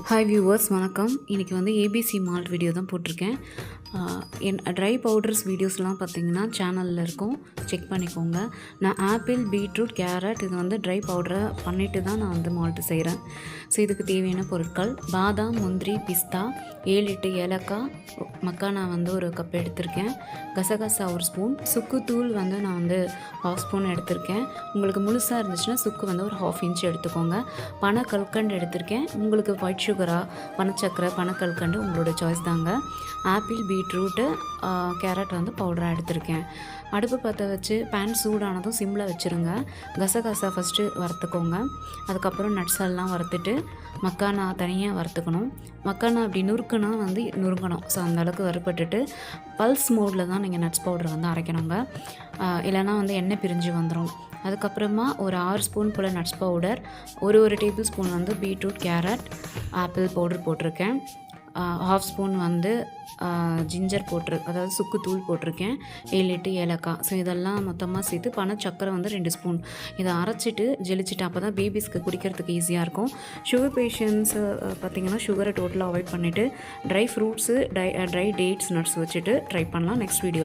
Hi viewers, வணக்கம். இன்றைக்கி வந்து ஏபிசி மால்ட் வீடியோ தான் போட்டிருக்கேன். என் ட்ரை பவுடர்ஸ் வீடியோஸ்லாம் பார்த்திங்கன்னா சேனலில் இருக்கும், செக் பண்ணிக்கோங்க. நான் ஆப்பிள், பீட்ரூட், கேரட் இது வந்து ட்ரை பவுடரை பண்ணிவிட்டு தான் நான் வந்து மால்ட்டு செய்கிறேன். ஸோ இதுக்கு தேவையான பொருட்கள்: பாதாம், முந்திரி, பிஸ்தா, 7-8 ஏலக்காய், மக்கானா வந்து ஒரு கப் எடுத்திருக்கேன், கசகசா ஒரு ஸ்பூன், சுக்குத்தூள் வந்து நான் வந்து 1/2 ஸ்பூன் எடுத்திருக்கேன். உங்களுக்கு முழுசாக இருந்துச்சுன்னா சுக்கு வந்து ஒரு 1/2 இன்ச் எடுத்துக்கோங்க. பனக்கல்கண்டு எடுத்திருக்கேன். உங்களுக்கு ஒயிட் சுகரா, பனச்சக்கரை, பனக்கல்கண்டு உங்களோட சாய்ஸ் தாங்க. ஆப்பிள், பீட்ரூட்டு, கேரட் வந்து பவுடராக எடுத்திருக்கேன். அடுப்பு பற்ற வச்சு பேன் சூடானதும் சிம்மில் வச்சுருங்க. கசகசா ஃபஸ்ட்டு வறுத்துக்கோங்க. அதுக்கப்புறம் நட்ஸ் எல்லாம் வறுத்துட்டு மக்கானா தனியாக வறுத்துக்கணும். மக்கானா அப்படி நுறுக்குனா வந்து நுறுங்கணும். ஸோ அந்தளவுக்கு வறுப்பட்டுட்டு பல்ஸ் மோடில் தான் நீங்கள் நட்ஸ் பவுடர் வந்து அரைக்கணுங்க. இல்லைனா வந்து எண்ணெய் பிரிஞ்சு வந்துடும். அதுக்கப்புறமா ஒரு 6 ஸ்பூன் போல் நட்ஸ் பவுடர், ஒரு டேபிள் ஸ்பூன் வந்து பீட்ரூட், கேரட், ஆப்பிள் பவுடர் போட்டிருக்கேன். 1/2 ஸ்பூன் வந்து ஜிஞ்சர் அதாவது சுக்குத்தூள் போட்டிருக்கேன். 7-8 ஏலக்காய். ஸோ இதெல்லாம் மொத்தமாக சேர்த்து பனச்சக்கரை வந்து 2 ஸ்பூன். இதை அரைச்சிட்டு ஜெலிச்சிட்டு அப்போ தான் பேபிஸ்க்கு குடிக்கிறதுக்கு ஈஸியாக இருக்கும். சுகர் பேஷண்ட்ஸு பார்த்திங்கன்னா சுகரை டோட்டலாக அவாய்ட் பண்ணிவிட்டு dry fruits, try dates, nuts வச்சுட்டு ட்ரை பண்ணலாம். Next video